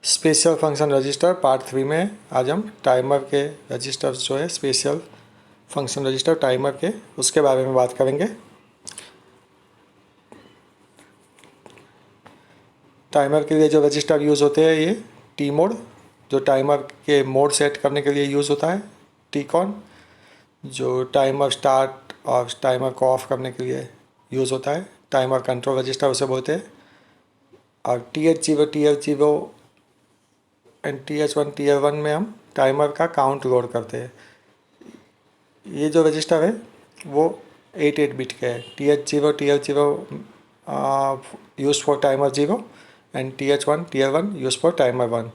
Special function register part 3 में आज हम टाइमर के रजिस्टर्स जो है स्पेशल फंक्शन रजिस्टर टाइमर के उसके बारे में बात करेंगे। टाइमर के लिए जो रजिस्टर यूज़ होते हैं ये टी मोड, जो टाइमर के मोड सेट करने के लिए यूज़ होता है, टी कॉन जो टाइमर स्टार्ट और टाइमर को ऑफ करने के लिए यूज़ होता है, टाइमर कंट्रोल रजिस्टर उसे बोलते हैं, और TH0 एंड TH1 Tier 1 में हम टाइमर का काउंट लोड करते हैं। ये जो रजिस्टर है वो 8 बिट के है। TH0 use for timer 0 and TH1 Tier 1 use for timer 1।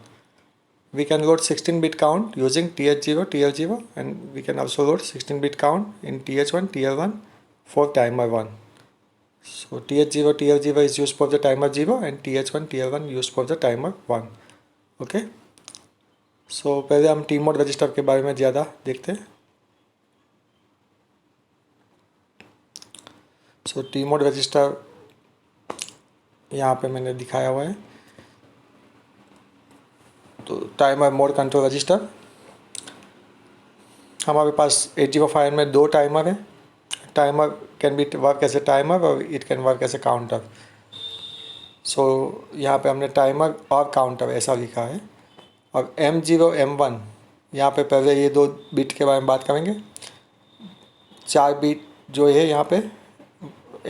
We can load 16-bit count using TH0 and we can also load 16-bit count in TH1 Tier 1 for timer 1. So TH0 is used for the timer 0 and TH1 Tier 1 used for the timer 1. Okay. So पहले हम T mode register के बारे में ज़्यादा देखते हैं। So T mode register यहाँ पे मैंने दिखाया हुआ है। तो टाइमर मोड कंट्रोल रजिस्टर, हमारे पास 8051 में दो टाइमर है। Timer can be work as a timer और it can work as a counter. So यहाँ पे हमने टाइमर और काउंटर ऐसा लिखा है। और M0 M1 यहाँ पे पहले ये दो बिट के बारे में बात करेंगे। 4 बिट जो है यहाँ पे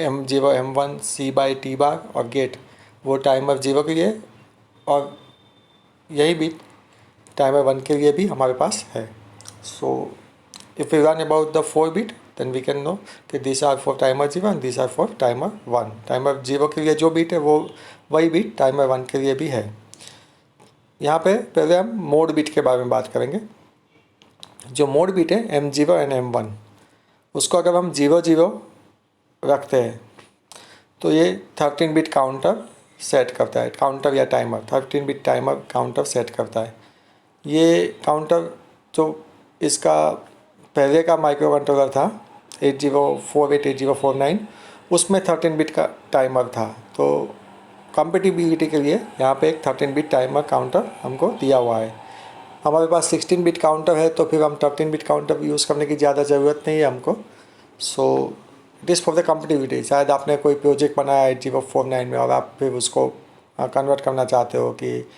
M0 M1 C/T बार और गेट वो टाइमर 0 के लिए, और यही बिट टाइमर 1 के लिए भी हमारे पास है। So if we run about the 4 bit then we can know कि this are for timer 0 and this are for timer 1। Timer 0 के लिए जो बिट है वो वही बिट टाइमर 1 के लिए भी है। यहाँ पे पहले हम मोड बिट के बारे में बात करेंगे। जो मोड बिट है M0 एंड M1, उसको अगर हम 0 रखते हैं तो ये 13 बिट काउंटर सेट करता है। काउंटर या timer 13 bit timer counter set करता है। ये काउंटर जो इसका पहले का माइक्रो कंट्रोलर था 8048 8049 उसमें 13 बिट का टाइमर था। तो कंपेटिबिलिटी के लिए यहाँ पे एक 13 बिट टाइमर काउंटर हमको दिया हुआ है। हमारे पास 16 बिट काउंटर है तो फिर हम 13 बिट काउंटर यूज़ करने की ज़्यादा ज़रूरत नहीं है हमको। So it is for the compatibility. शायद आपने कोई प्रोजेक्ट बनाया 8049 में और आप फिर उसको कन्वर्ट करना चाहते हो कि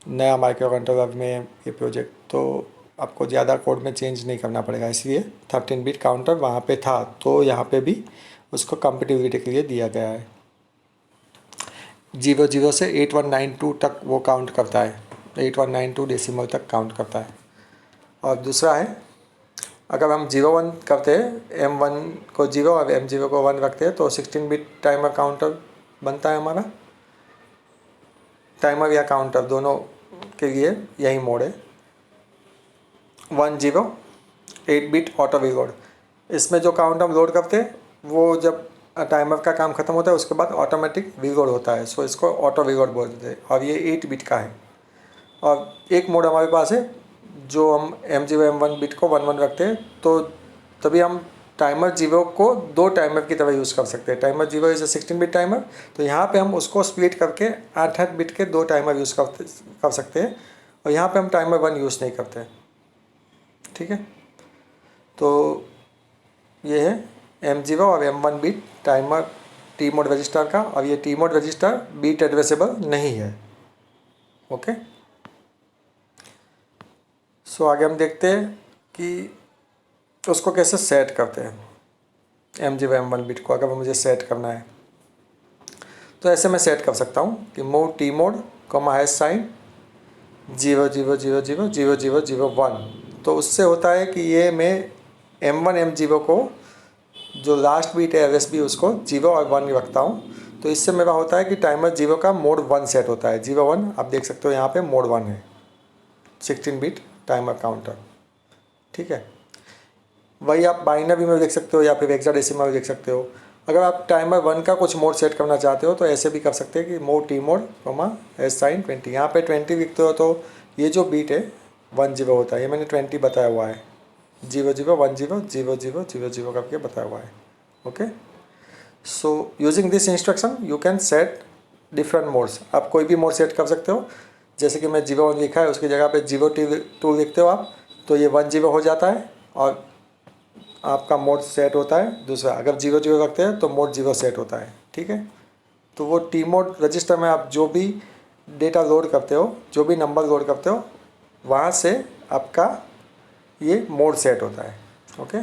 नया माइक्रो कंट्रोलर में ये प्रोजेक्ट, तो आपको ज़्यादा कोड में चेंज नहीं करना पड़ेगा, इसलिए 13 बिट काउंटर वहाँ पे था। तो यहाँ पे भी उसको कंपेटिबिलिटी के लिए दिया गया है। 00 से 8192 तक वो काउंट करता है, 8192 डेसिमल तक काउंट करता है। और दूसरा है अगर हम 01 करते हैं, M1 को 0 और M0 को 1 रखते हैं तो 16 बिट टाइमर काउंटर बनता है हमारा। टाइमर या काउंटर दोनों के लिए यही मोड है। 10 8 बिट ऑटो रीलोड, इसमें जो काउंट हम लोड करते हैं वो जब टाइमर का काम ख़त्म होता है उसके बाद ऑटोमेटिक रीलोड होता है। सो इसको ऑटो रीलोड बोलते हैं और ये 8 बिट का है। और एक मोड हमारे पास है जो हम M0 M1 बिट को 11 रखते हैं तो तभी हम टाइमर 0 को दो टाइमर की तरह यूज़ कर सकते हैं। Timer 0 is a 16 bit timer, तो यहाँ पे हम उसको स्प्लिट करके 8 बिट के दो टाइमर यूज़ कर सकते हैं, और यहाँ पे हम टाइमर 1 यूज़ नहीं करते। ठीक है, तो ये है M0 और M1 bit timer T mode register का, और ये T mode register bit addressable नहीं है। ओके, सो आगे हम देखते हैं कि उसको कैसे सेट करते हैं। M0 M1 बिट को अगर मुझे सेट करना है तो ऐसे मैं सेट कर सकता हूँ कि मूव टी मोड ## 00000001। तो उससे होता है कि ये मैं M1 M0 को जो लास्ट बीट है LSB उसको 0 और 1 रखता हूँ। तो इससे मेरा होता है कि टाइमर 0 का मोड 1 सेट होता है। 0 1 आप देख सकते हो यहाँ पे मोड 1 है, 16 बिट टाइमर काउंटर। ठीक है, वही आप बाइनरी में देख सकते हो या फिर हेक्साडेसिमल में देख सकते हो। अगर आप टाइमर 1 का कुछ मोड सेट करना चाहते हो तो ऐसे भी कर सकते हैं कि मोड टी मोड #20। यहाँ पे 20 लिखते हो तो ये जो बीट है 10 होता है। ये मैंने 20 बताया हुआ है, 00 10 00 00 करके बताया हुआ है। Okay, so using this instruction you can set different modes. आप कोई भी मोड सेट कर सकते हो। जैसे कि मैं 0 1 लिखा है, उसकी जगह पे 0 2 लिखते हो आप, तो ये 1 0 हो जाता है और आपका मोड सेट होता है दूसरा। अगर 0 0 रखते हैं तो मोड 0 सेट होता है, ठीक है। तो वो टी मोड रजिस्टर में आप जो भी डेटा लोड करते हो, जो भी नंबर लोड करते हो, वहाँ से आपका ये मोड सेट होता है। Okay,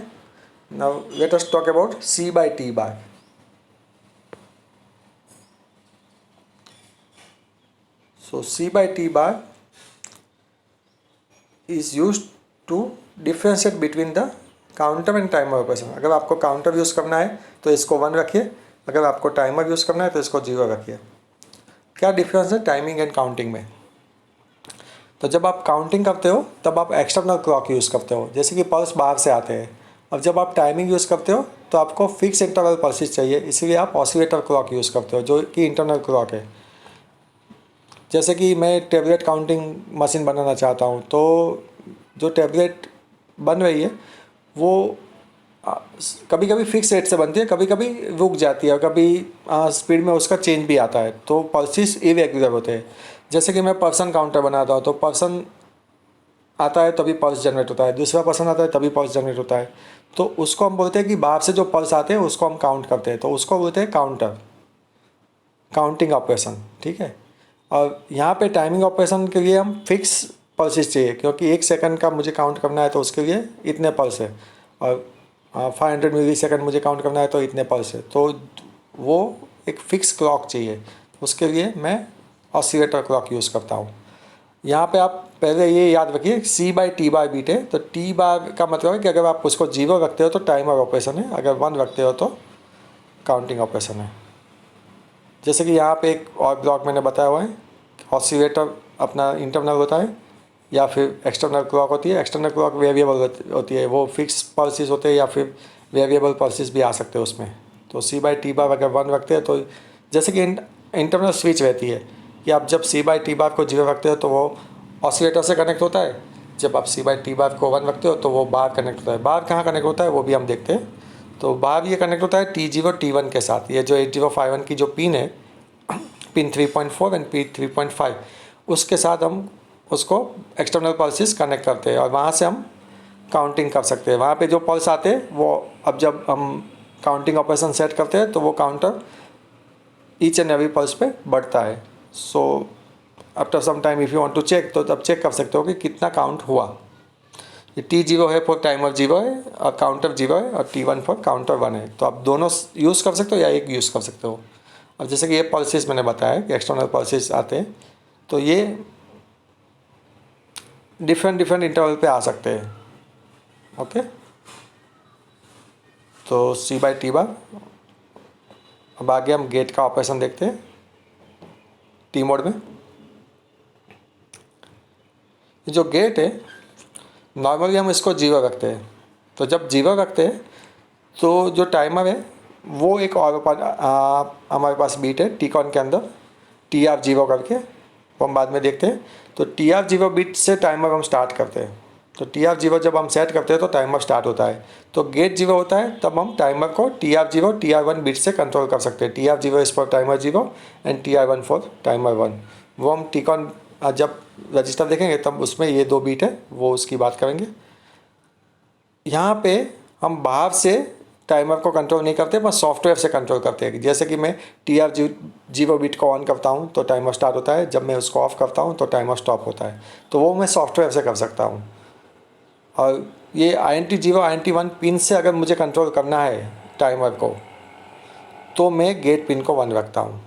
now let us talk about C by T bar। So C by T bar is used to differentiate between the counter and timer operation. अगर आपको काउंटर यूज़ करना है तो इसको 1 रखिए, अगर आपको टाइमर यूज़ करना है तो इसको 0 रखिए। क्या डिफरेंस है टाइमिंग एंड काउंटिंग में? तो जब आप काउंटिंग करते हो तब आप एक्सटर्नल क्लॉक यूज़ करते हो, जैसे कि पल्स बाहर से आते हैं। अब जब आप टाइमिंग यूज़ करते हो तो आपको फिक्स इंटरवल पल्सेस चाहिए, इसीलिए आप ऑसिलेटर क्लॉक यूज़ करते हो जो कि इंटरनल क्लॉक है। जैसे कि मैं टैबलेट काउंटिंग मशीन बनाना चाहता हूँ, तो जो टैबलेट बन रही है वो कभी कभी फिक्स रेट से बनती है, कभी कभी रुक जाती है, कभी स्पीड में उसका चेंज भी आता है, तो पल्सेस इरेगुलर होते हैं। जैसे कि मैं पर्सन काउंटर बनाता हूँ, तो पर्सन आता है तभी पल्स जनरेट होता है, दूसरा पर्सन आता है तभी पल्स जनरेट होता है। तो उसको हम बोलते हैं कि बाहर से जो पल्स आते हैं उसको हम काउंट करते हैं, तो उसको बोलते हैं काउंटर, काउंटिंग ऑपरेशन, ठीक है। और यहाँ पे टाइमिंग ऑपरेशन के लिए हम फिक्स पल्सेस चाहिए, क्योंकि 1 सेकंड का मुझे काउंट करना है तो उसके लिए इतने पल्स है, और 500 मिली सेकंड मुझे काउंट करना है तो इतने पल्स है। तो वो एक फ़िक्स क्लॉक चाहिए, उसके लिए मैं ऑसिलेटर क्लॉक यूज़ करता हूँ। यहाँ पे आप पहले ये याद रखिए C by T bar bit है, तो T बार का मतलब है कि अगर आप उसको 0 रखते हो तो टाइमर ऑपरेशन है, अगर 1 रखते हो तो काउंटिंग ऑपरेशन है। जैसे कि यहाँ पे एक और ब्लॉक मैंने बताया हुआ है, ऑसिलेटर अपना इंटरनल होता है या फिर एक्सटर्नल क्लॉक होती है। एक्सटर्नल क्लॉक वेरिएबल होती है, वो फिक्स पल्सेस होते हैं या फिर वेरिएबल पल्सेस भी आ सकते हैं उसमें। तो C by T bar अगर 1 रखते हैं तो जैसे कि इंटरनल स्विच रहती है कि आप जब C by T bar को 0 रखते हो तो वो ऑसिलेटर से कनेक्ट होता है, जब आप C by T bar को 1 रखते हो तो वो बार कनेक्ट होता है। बार कहाँ कनेक्ट होता है वो भी हम देखते हैं। तो बार ये कनेक्ट होता है T0 T1 के साथ। ये जो 8051 की जो पिन है, पिन 3.4 एंड पिन 3.5, उसके साथ हम उसको एक्सटर्नल पल्सेस कनेक्ट करते हैं और वहाँ से हम काउंटिंग कर सकते हैं। वहाँ पे जो पल्स आते हैं वो, अब जब हम काउंटिंग ऑपरेशन सेट करते हैं तो वो counter each and every pulse पे बढ़ता है। So after some time if you want to check, तो तब चेक कर सकते हो कि कितना काउंट हुआ। ये T0 है फॉर टाइमर 0 है और काउंटर 0 है, और T1 फॉर काउंटर 1 है। तो आप दोनों यूज़ कर सकते हो या एक यूज़ कर सकते हो। अब जैसे कि ये पल्सेस मैंने बताया कि एक्सटर्नल पल्सेस आते हैं, तो ये डिफरेंट इंटरवल पे आ सकते हैं। ओके, तो C by T bar। अब आगे हम गेट का ऑपरेशन देखते हैं टी मोड में। जो गेट है नॉर्मली हम इसको 0 रखते हैं, तो जब 0 रखते हैं तो जो टाइमर है वो एक और हमारे पास बीट है टीकॉन के अंदर, TR0 करके, वो हम बाद में देखते हैं। तो TR0 बीट से टाइमर हम स्टार्ट करते हैं। तो TR0 जब हम सेट करते हैं तो टाइमर स्टार्ट होता है। तो गेट 0 होता है तब हम टाइमर को TR0 TR1 बीट से कंट्रोल कर सकते हैं। TR0 is for timer 0 and TR1 for timer 1। वो हम टीकॉन जब रजिस्टर देखेंगे तब उसमें ये 2 बीट है, वो उसकी बात करेंगे। यहाँ पे हम बाहर से टाइमर को कंट्रोल नहीं करते, बस सॉफ्टवेयर से कंट्रोल करते हैं। जैसे कि मैं TR0 बीट को ऑन करता हूँ तो टाइमर स्टार्ट होता है, जब मैं उसको ऑफ करता हूँ तो टाइमर स्टॉप होता है। तो वो मैं सॉफ्टवेयर से कर सकता हूँ। और ये INT0 INT1 पिन से अगर मुझे कंट्रोल करना है टाइमर को, तो मैं गेट पिन को 1 रखता हूँ।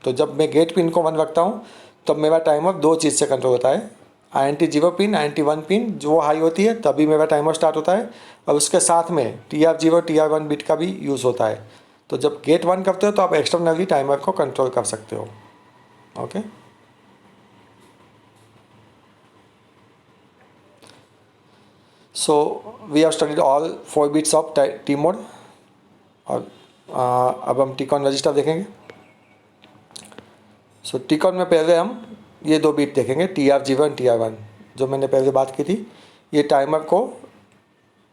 तो जब मैं गेट पिन को 1 रखता हूँ तब मेरा टाइमर 2 चीज़ से कंट्रोल होता है। INT0 पिन INT1 पिन जो हाई होती है तभी मेरा टाइमर स्टार्ट होता है, और उसके साथ में TR0 TR1 बिट का भी यूज़ होता है। तो जब गेट 1 करते हो तो आप एक्सटर्नली टाइमर को कंट्रोल कर सकते हो। Okay, so we have studied all 4 bits of T mode. और अब हम टीकॉन रजिस्टर देखेंगे। सो टीकॉन में पहले हम ये 2 बीट देखेंगे, TR0 एंड TR1, जो मैंने पहले बात की थी। ये टाइमर को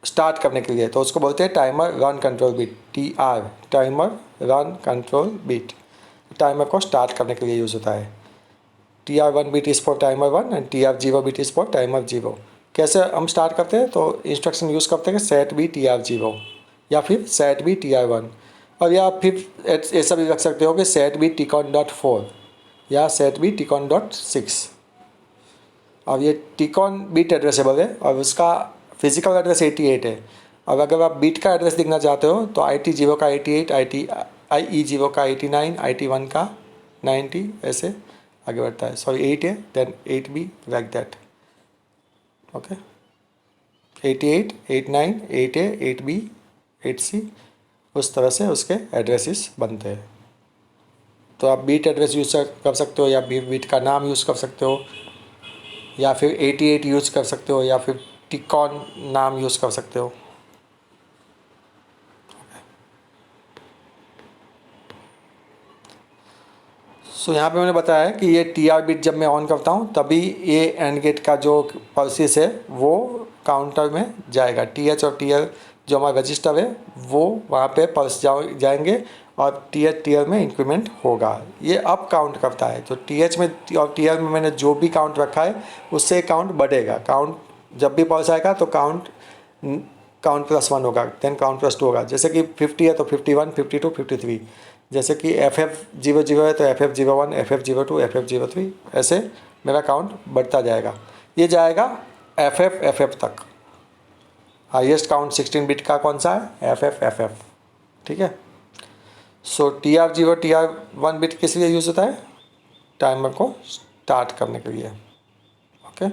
स्टार्ट करने के लिए, तो उसको बोलते हैं timer run control bit, TR, timer run control bit. Timer को स्टार्ट करने के लिए यूज़ होता है। TR1 bit is for timer 1 and TR0 bit is for timer 0। कैसे हम स्टार्ट करते हैं, तो इंस्ट्रक्शन यूज़ करते हैं सेट बी TR0 या फिर सेट बी TR1, और या फिर ऐसा भी रख सकते हो कि सेट बी TCON.4 या सेट बी TCON.6। अब ये टिकॉन बीट एड्रेसेबल है और उसका फिजिकल एड्रेस 88 है। अब अगर आप बीट का एड्रेस देखना चाहते हो तो IT0 का 88, IE0 का 89, IT1 का 90, ऐसे आगे बढ़ता है। सॉरी 8 है, then 8B like that. Okay, 88, 89, 8A, 8B, 8C, उस तरह से उसके एड्रेसेस बनते हैं। तो आप बीट एड्रेस यूज़ कर सकते हो या बीट का नाम यूज़ कर सकते हो या फिर 88 यूज़ कर सकते हो या फिर टिकॉन नाम यूज़ कर सकते हो। सो यहाँ पे मैंने बताया कि ये TR बिट जब मैं ऑन करता हूँ तभी ये एंड गेट का जो पल्सेस है वो काउंटर में जाएगा। TH और TL जो हमारा रजिस्टर है वो वहाँ पे पल्स जाएंगे और TR में इंक्रीमेंट होगा। ये अप काउंट करता है, तो TH में और TL में मैंने जो भी काउंट रखा है उससे काउंट बढ़ेगा। काउंट जब भी पल्स आएगा तो काउंट +1 होगा, देन काउंट +2 होगा। जैसे कि 50 है तो 51, 52, 53। जैसे कि FF00 है तो FF01, FF02, FF03, ऐसे मेरा काउंट बढ़ता जाएगा। ये जाएगा FF तक। हाईएस्ट काउंट 16 बिट का कौन सा है? FF। ठीक है। सो TR0, TR1 बिट किस लिए यूज़ होता है? टाइमर को स्टार्ट करने के लिए। Okay,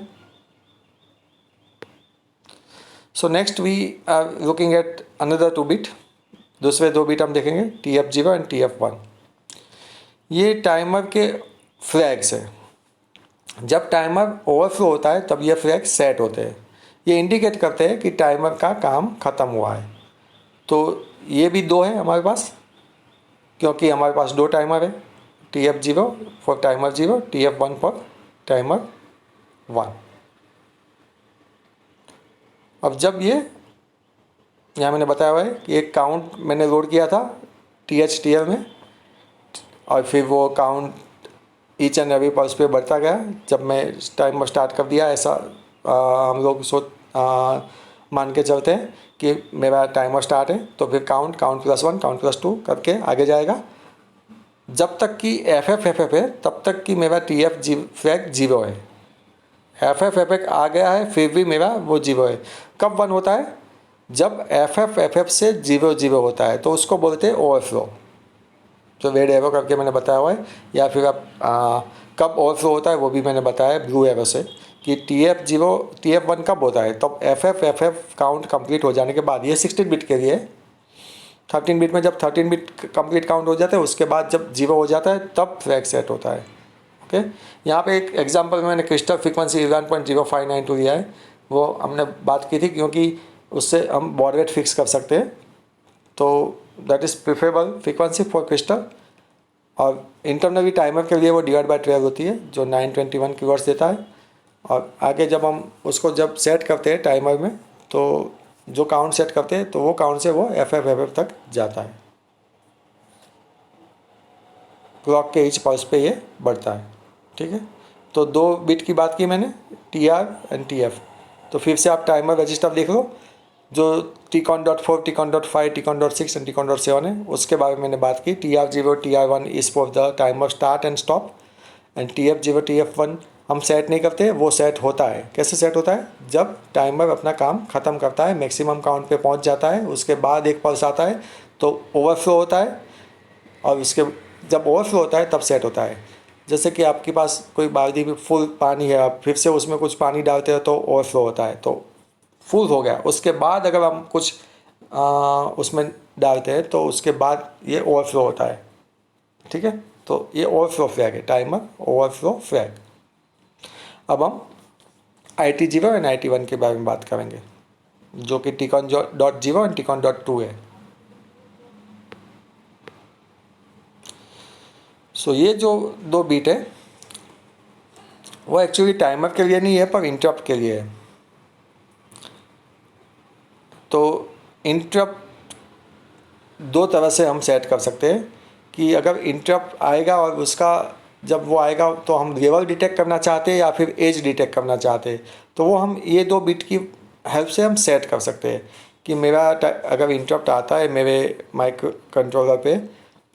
so next we are looking at another 2 bit. दूसरे 2 बिट हम देखेंगे TF0 एंड TF1। ये टाइमर के फ्लैग्स है। जब टाइमर ओवरफ्लो होता है तब ये फ्लैग सेट होते हैं। ये इंडिकेट करते हैं कि टाइमर का काम ख़त्म हुआ है। तो ये भी 2 है हमारे पास, क्योंकि हमारे पास 2 टाइमर है, TF0 for timer 0, TF1 for timer 1। अब जब ये यहाँ मैंने बताया हुआ है कि एक काउंट मैंने लोड किया था TH-TL में, और फिर वो count each and every pulse पे बढ़ता गया। जब मैं टाइमर स्टार्ट कर दिया, ऐसा हम लोग मान के चलते हैं कि मेरा टाइमर स्टार्ट है, तो फिर काउंट +1, काउंट +2 करके आगे जाएगा जब तक कि FF है, तब तक कि मेरा TF फ्लैग 0 है। FF आ गया है फिर भी मेरा वो 0 है। कब 1 होता है? जब FF से 0 होता है, तो उसको बोलते हैं ओवरफ्लो। तो रेड एरो करके मैंने बताया हुआ है। या फिर आप कब ओवरफ्लो होता है वो भी मैंने बताया है ब्लू एरो से, कि TF1 कब होता है? तब FF काउंट कंप्लीट हो जाने के बाद। ये 16 बिट के लिए। 13 बिट में जब 13 बिट कंप्लीट काउंट हो जाता है, उसके बाद जब 0 हो जाता है तब फ्लैग सेट होता है। ओके, यहाँ पे एक एग्जांपल में मैंने क्रिस्टल फ्रीक्वेंसी 11.0592 दिया है। वो हमने बात की थी क्योंकि उससे हम बॉड रेट फिक्स कर सकते हैं, तो that is preferable frequency for crystal. और इंटरनली टाइमर के लिए वो /12 होती है जो 921 kHz देता है। और आगे जब हम उसको जब सेट करते हैं टाइमर में, तो जो काउंट सेट करते हैं तो वो काउंट से वो FF तक जाता है। क्लॉक के ईच पल्स पे ये बढ़ता है। ठीक है, तो 2 बिट की बात की मैंने, TR एंड TF। तो फिर से आप टाइमर रजिस्टर देख लो, जो TCON.4, TCON.5, TCON.6 and TCON.7 है, उसके बारे में मैंने बात की। TR0, TR1 is for the timer start and stop, and TF0, TF1 हम सेट नहीं करते, वो सेट होता है। कैसे सेट होता है? जब टाइमर अपना काम ख़त्म करता है, मैक्सिमम काउंट पे पहुंच जाता है, उसके बाद एक पल्स आता है तो ओवरफ्लो होता है, और उसके जब ओवरफ्लो होता है तब सेट होता है। जैसे कि आपके पास कोई बाल्टी में फुल पानी है, आप फिर से उसमें कुछ पानी डालते हो तो ओवरफ्लो होता है, तो फुल हो गया। उसके बाद अगर हम कुछ उसमें डालते हैं तो उसके बाद ये ओवरफ्लो होता है। ठीक है, तो ये ओवरफ्लो फ्लैग है, टाइमर ओवरफ्लो फ्लैग। अब हम IT0 एंड IT1 के बारे में बात करेंगे, जो कि TCON.0 एंड TCON.2 है। सो ये जो 2 बीट है वो एक्चुअली टाइमर के लिए नहीं है, पर इंटरप्ट के लिए है। तो इंटरप्ट 2 तरह से हम सेट कर सकते हैं कि अगर इंटरप्ट आएगा और उसका जब वो आएगा तो हम लेवल डिटेक्ट करना चाहते हैं या फिर एज डिटेक्ट करना चाहते हैं, तो वो हम ये 2 बिट की हेल्प से हम सेट कर सकते हैं कि मेरा अगर इंटरप्ट आता है मेरे माइक्रो कंट्रोलर पे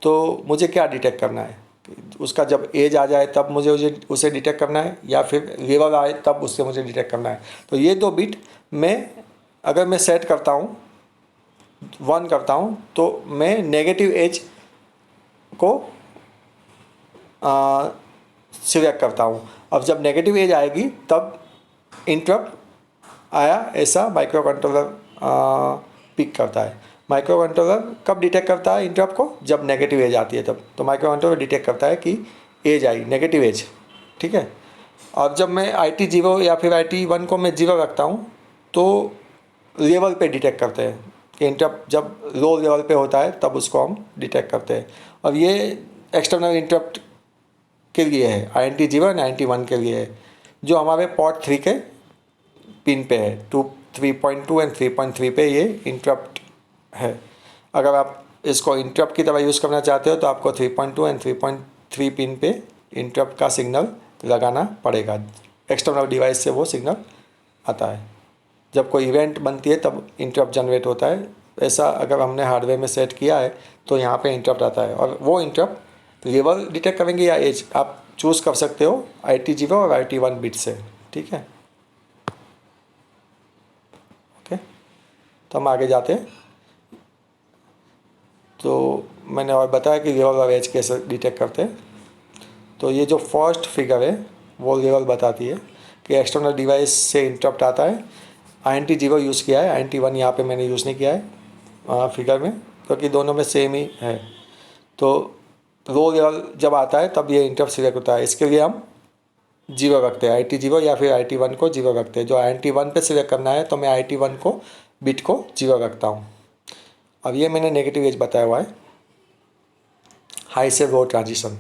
तो मुझे क्या डिटेक्ट करना है। उसका जब एज आ जाए तब मुझे उसे डिटेक्ट करना है या फिर लेवल आए तब उससे मुझे डिटेक्ट करना है। तो ये 2 बिट अगर मैं सेट करता हूँ 1 करता हूँ तो मैं नेगेटिव एज को सिलेक्ट करता हूँ। अब जब नेगेटिव एज आएगी तब इंटरप्ट आया ऐसा माइक्रो कंट्रोलर पिक करता है। माइक्रो कंट्रोलर कब डिटेक्ट करता है इंटरप्ट को, जब नेगेटिव एज आती है तब। तो माइक्रो कंट्रोलर डिटेक्ट करता है कि एज आई, नेगेटिव एज, ठीक है। अब जब मैं IT0 या फिर IT1 को मैं 0 रखता हूँ तो लेवल पे डिटेक्ट करते हैं कि इंटरप्ट जब लो लेवल पे होता है तब उसको हम डिटेक्ट करते हैं। और ये एक्सटर्नल इंटरप्ट के लिए है, INT0 और INT1 के लिए है, जो हमारे पोर्ट 3 के पिन पे है। 3.2 एंड 3.3 पे ये इंटरप्ट है। अगर आप इसको इंटरप्ट की तरह यूज़ करना चाहते हो तो आपको 3.2 एंड 3.3 पिन पे इंटरप्ट का सिग्नल लगाना पड़ेगा। एक्सटर्नल डिवाइस से वो सिग्नल आता है। जब कोई इवेंट बनती है तब इंटरप्ट जनरेट होता है। ऐसा अगर हमने हार्डवेयर में सेट किया है तो यहाँ पे इंटरप्ट आता है, और वो इंटरप्ट लेवल डिटेक्ट करेंगे या एज, आप चूज़ कर सकते हो IT0 और IT1 बिट से, ठीक है। ओके, तो हम आगे जाते हैं। तो मैंने और बताया कि लेवल और एज कैसे डिटेक्ट करते हैं। तो ये जो फर्स्ट फिगर है वो लेवल बताती है कि एक्सटर्नल डिवाइस से इंटरप्ट आता है। INT0 यूज़ किया है, INT1 यहाँ पे मैंने यूज़ नहीं किया है फिगर में, क्योंकि दोनों में सेम ही है। तो लो लेवल जब आता है तब ये इंटरप्ट सिलेक्ट होता है। इसके लिए हम 0 रखते हैं, IT0 या फिर IT1 को 0 रखते हैं। जो INT1 पे सिलेक्ट करना है तो मैं IT1 को बिट को 0 रखता हूँ। अब ये मैंने नेगेटिव एज बताया हुआ है, हाई से लो ट्रांजिशन।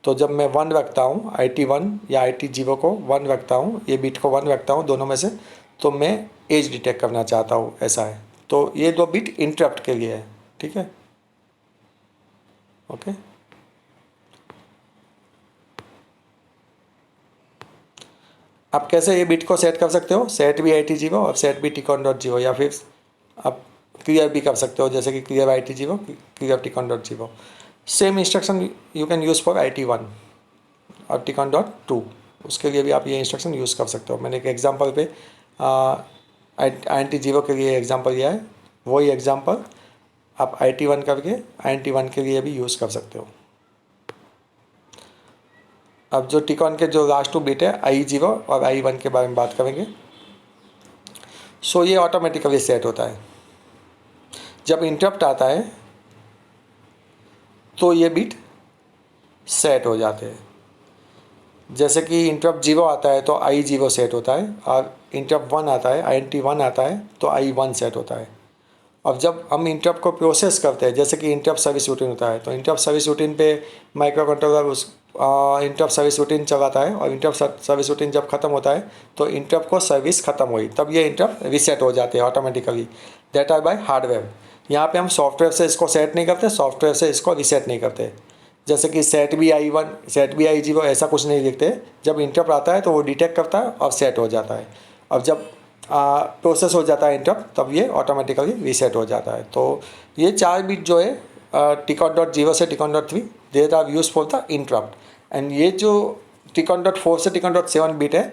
तो जब मैं 1 रखता हूँ, IT1 या IT0 को 1 रखता हूँ, ये बिट को 1 रखता हूँ दोनों में से, तो मैं एज डिटेक्ट करना चाहता हूँ, ऐसा है। तो ये 2 बिट इंटरप्ट के लिए है, ठीक है। ओके, आप कैसे ये बिट को सेट कर सकते हो, सेट भी IT0 और सेट भी Tcon.0, या फिर आप क्लियर भी कर सकते हो, जैसे कि clear IT0, clear Tcon.0। Same instruction you can use for IT1 और Tcon.2, उसके लिए भी आप ये इंस्ट्रक्शन यूज़ कर सकते हो। मैंने एक एग्जांपल पे INT0 के लिए एग्जांपल दिया है, वही एग्जांपल आप IT1 करके INT1 के लिए भी यूज़ कर सकते हो। अब जो Tcon के जो लास्ट 2 बिट है I0 और I1 के बारे में बात करेंगे। सो ये ऑटोमेटिकली सेट होता है। जब इंटरप्ट आता है तो ये बिट सेट हो जाते हैं। जैसे कि इंटरप्ट 0 आता है तो I0 सेट होता है, और इंटरप्ट 1 आता है, INT1 आता है तो I1 सेट होता है। अब जब हम इंटरप्ट को प्रोसेस करते हैं, जैसे कि इंटरप्ट सर्विस रूटीन होता है, तो इंटरप्ट सर्विस रूटीन पे माइक्रो कंट्रोलर उस इंटरप्ट सर्विस रूटीन चलाता है, और इंटरप्ट सर्विस रूटीन जब खत्म होता है तो इंटरप्ट को सर्विस खत्म हुई तब ये इंटरप्ट रीसेट हो जाते हैं automatically, that are by hardware. यहाँ पे हम सॉफ्टवेयर से इसको सेट नहीं करते, सॉफ्टवेयर से इसको रीसेट नहीं करते। जैसे कि सेट भी I1 सेट भी I0 ऐसा कुछ नहीं लिखते। जब इंटरप्ट आता है तो वो डिटेक्ट करता है और सेट हो जाता है। अब जब प्रोसेस हो जाता है इंटरप्ट तब ये ऑटोमेटिकली रीसेट हो जाता है। तो ये 4 बिट जो है Tcon.0 से Tcon.3 that are use for the interrupt, and ये जो Tcon.4 से Tcon.7 बिट है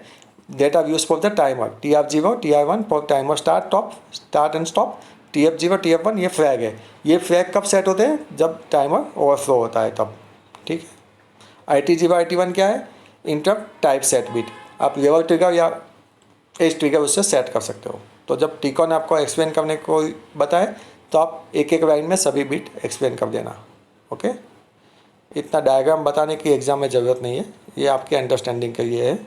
that are use for the timer. TR0 TR1 for timer start and stop. TF0 TF1 ये फ्लैग है। ये फ्लैग कब सेट होते हैं, जब टाइमर ओवरफ्लो होता है तब, ठीक है। IT0 IT1 क्या है, इंटरप्ट टाइप सेट बिट। आप लेवल ट्रिगर या एज ट्रिगर उससे सेट कर सकते हो। तो जब Tcon आपको एक्सप्लेन करने को बताए तो आप एक एक लाइन में सभी बिट एक्सप्लेन कर देना, ओके। इतना डायग्राम बताने की एग्ज़ाम में ज़रूरत नहीं है, ये आपके अंडरस्टैंडिंग के लिए है।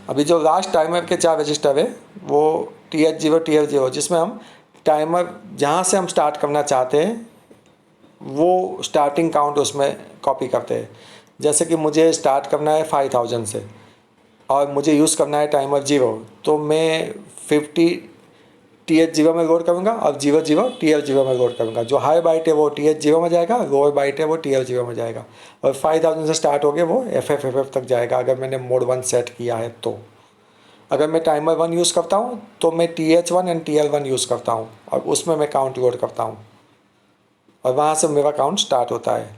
अभी जो लास्ट टाइमर के 4 रजिस्टर है वो TH0 TF0, जिसमें हम टाइमर जहाँ से हम स्टार्ट करना चाहते हैं वो स्टार्टिंग काउंट उसमें कॉपी करते हैं। जैसे कि मुझे स्टार्ट करना है 5000 से और मुझे यूज़ करना है टाइमर 0, तो मैं 50 TH0 में लोड करूँगा और 0 TL0 में लोड करूँगा। जो हाई बाइट है वो TH0 में जाएगा, लोअर बाइट है वो TL0 में जाएगा। और 5000 से स्टार्ट हो गया वो FF तक जाएगा अगर मैंने मोड 1 सेट किया है तो। अगर मैं टाइमर 1 यूज़ करता हूँ तो मैं TH1 एंड TL1 यूज़ करता हूँ और उसमें मैं काउंट लोड करता हूँ और वहाँ से मेरा काउंट स्टार्ट होता है।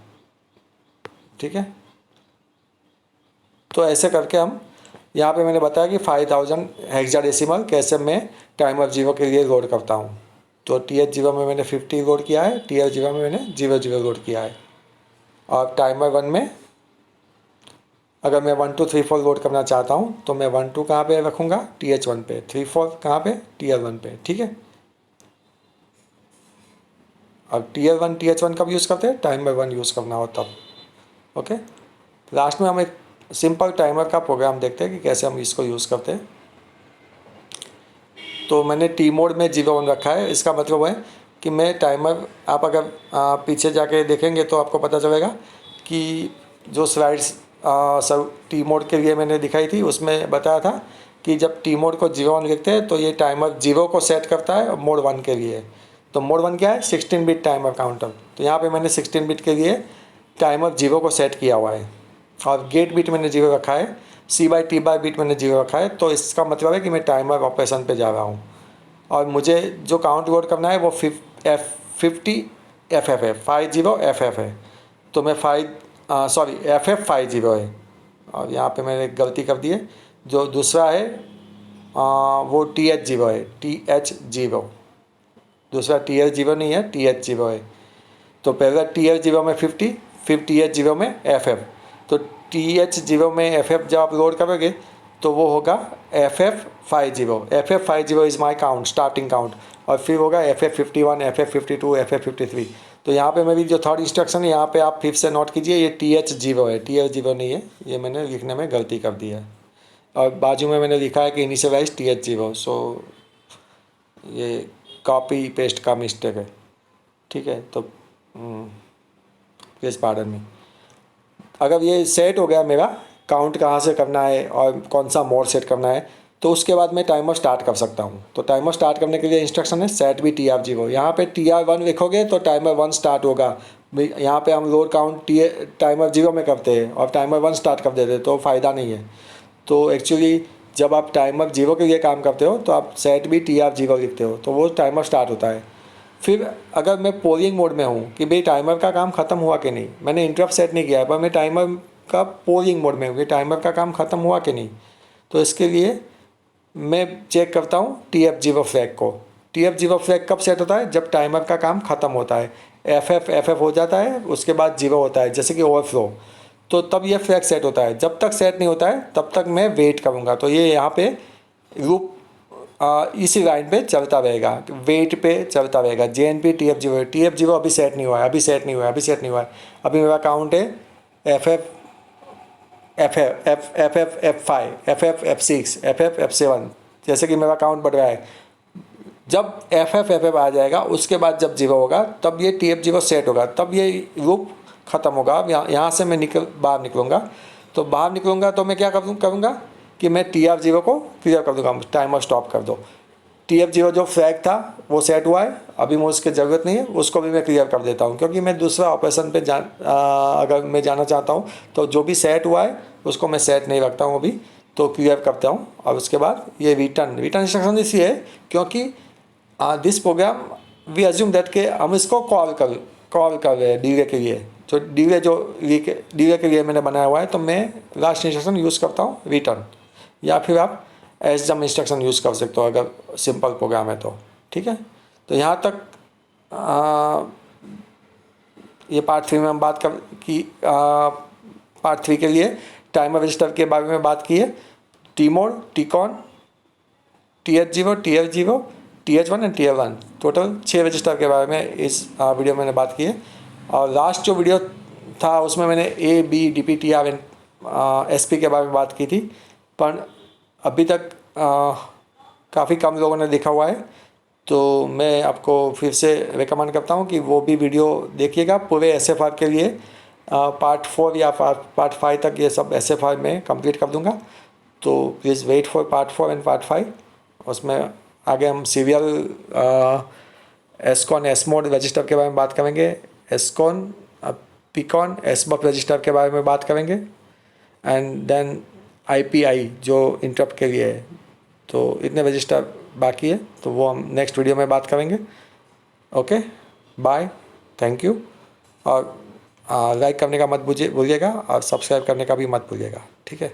ठीक है, तो ऐसे करके हम यहाँ पे मैंने बताया कि 5000 हेक्साडेसिमल कैसे मैं टाइमर 0 के लिए लोड करता हूँ। तो TH0 में मैंने 50 लोड किया है, TL0 में मैंने 00 लोड किया है। और टाइमर 1 में अगर मैं 1 2 3 4 लोड करना चाहता हूँ तो मैं 1 2 कहाँ पे रखूँगा, TH1 पे, 3 4 कहाँ पे, TL1 पे। ठीक है, अब TH1 कब यूज़ करते हैं, टाइमर 1 यूज़ करना हो तब। ओके, लास्ट में हम एक सिंपल टाइमर का प्रोग्राम देखते हैं कि कैसे हम इसको यूज़ करते हैं। तो मैंने टी मोड में 0 रखा है। इसका मतलब है कि मैं टाइमर, आप अगर पीछे जाके देखेंगे तो आपको पता चलेगा कि जो स्लाइड्स सब टी मोड के लिए मैंने दिखाई थी उसमें बताया था कि जब टी मोड को 0 लिखते हैं तो ये टाइमर 0 को सेट करता है मोड 1 के लिए। तो मोड 1 क्या है, 16 बिट टाइमर काउंटर। तो यहाँ पे मैंने 16 बिट के लिए टाइमर 0 को सेट किया हुआ है और गेट बिट मैंने 0 रखा है, C/T बिट मैंने 0 रखा है। तो इसका मतलब है कि मैं टाइमर ऑपरेशन पे जा रहा हूँ और मुझे जो काउंट लोड करना है वो 50 FF है, 50 FF है। तो मैं FF 50 है और यहाँ पे मैंने एक गलती कर दी है। जो दूसरा है वो TH0 है, TH0। दूसरा TL0 नहीं है, TH0 है। तो पहला TL0 में 50, फिर TH0 में FF। तो TH0 में FF जब आप लोड करोगे तो वो होगा FF 50। FF 50 is my count, starting count. और फिर होगा FF 51, FF 52, FF 53। तो यहाँ पे मेरी जो थर्ड इंस्ट्रक्शन है यहाँ पे आप फिर से नोट कीजिए, ये TH0 है, TL0 नहीं है। ये मैंने लिखने में गलती कर दी है और बाजू में मैंने लिखा है कि इनिशियलाइज TH0। सो ये कॉपी पेस्ट का मिस्टेक है। ठीक है, तो प्लीज़ पार्डन मी। अगर ये सेट हो गया मेरा काउंट कहाँ से करना है और कौन सा मोड सेट करना है तो उसके बाद मैं टाइमर स्टार्ट कर सकता हूँ। तो टाइमर स्टार्ट करने के लिए इंस्ट्रक्शन है सेट भी TR0। यहाँ पे TR1 लिखोगे तो टाइमर 1 स्टार्ट होगा। यहाँ पे हम लोड काउंट टाइमर 0 में करते हैं और टाइमर 1 स्टार्ट कर देते हैं तो फ़ायदा नहीं है। तो एक्चुअली जब आप टाइमर 0 के लिए काम करते हो तो आप सेट भी TR0 लिखते हो तो वो टाइमर स्टार्ट होता है। फिर अगर मैं पोलिंग मोड में हूँ कि भाई टाइमर का काम ख़त्म हुआ कि नहीं, मैंने इंटरप्ट सेट नहीं किया है पर मैं टाइमर का पोलिंग मोड में हूँ कि टाइमर का काम ख़त्म हुआ कि नहीं, तो इसके लिए मैं चेक करता हूँ TF0 फ्लैग को। TF0 फ्लैग कब सेट होता है, जब टाइमर का काम ख़त्म होता है, FF हो जाता है, उसके बाद 0 होता है जैसे कि ओवरफ्लो, तो तब ये फ्लैग सेट होता है। जब तक सेट नहीं होता है तब तक मैं वेट करूँगा। तो ये यहाँ पे लूप इसी लाइन पे चलता रहेगा, वेट पे चलता रहेगा। JNP TF0 अभी सेट नहीं हुआ है, अभी सेट नहीं हुआ है, अभी सेट नहीं हुआ है। अभी मेरा काउंट है FF F5, FF F6, FF F7, जैसे कि मेरा काउंट बढ़ रहा है। जब FF आ जाएगा उसके बाद जब 0 होगा तब ये TF0 सेट होगा, तब ये लूप ख़त्म होगा। अब यहाँ से मैं बाहर निकलूँगा। तो बाहर निकलूँगा तो मैं क्या करूँगा कि मैं TR0 को क्लियर कर दूँगा, टाइमर स्टॉप कर दो। TF0 जो फ्लैग था वो सेट हुआ है, अभी मुझे उसकी ज़रूरत नहीं है, उसको भी मैं क्लियर कर देता हूँ क्योंकि मैं दूसरा ऑपरेशन पे अगर मैं जाना चाहता हूँ तो जो भी सेट हुआ है उसको मैं सेट नहीं रखता हूँ अभी, तो क्लियर करता हूँ। और उसके बाद ये रिटर्न इंस्ट्रक्शन इसलिए है क्योंकि this program we assume that के हम इसको कॉल कर रहे हैं डिले के लिए। जो डिले के लिए मैंने बनाया हुआ है तो मैं लास्ट इंस्ट्रक्शन यूज़ करता हूँ रिटर्न, या फिर आप एसजम इंस्ट्रक्शन यूज़ कर सकते हो अगर सिंपल प्रोग्राम है तो। ठीक है, तो यहाँ तक ये पार्ट 3 में हम बात कर कि पार्ट 3 के लिए टाइमर रजिस्टर के बारे में बात की है। T mode, TCON, TH0, TL0, TH1 and TL1, total 6 register के बारे में इस वीडियो में मैंने बात की है। और लास्ट जो वीडियो था उसमें मैंने AB, DP, TR and SP के बारे में बात की थी, पर अभी तक काफ़ी कम लोगों ने देखा हुआ है। तो मैं आपको फिर से रिकमेंड करता हूँ कि वो भी वीडियो देखिएगा पूरे SFR के लिए। पार्ट 4 या पार्ट 5 तक ये सब SFR में कंप्लीट कर दूँगा, तो please wait for part 4 and part 5। उसमें आगे हम सीरियल एसकॉन एसमोड रजिस्टर के बारे में बात करेंगे, एसकॉन पिकॉन एसबफ रजिस्टर के बारे में बात करेंगे, एंड देन आईपीआई जो इंटरप्ट के लिए है। तो इतने रजिस्टर बाकी है, तो वो हम नेक्स्ट वीडियो में बात करेंगे। Okay, bye, thank you. और लाइक करने का मत भूलिएगा और सब्सक्राइब करने का भी मत भूलिएगा, ठीक है।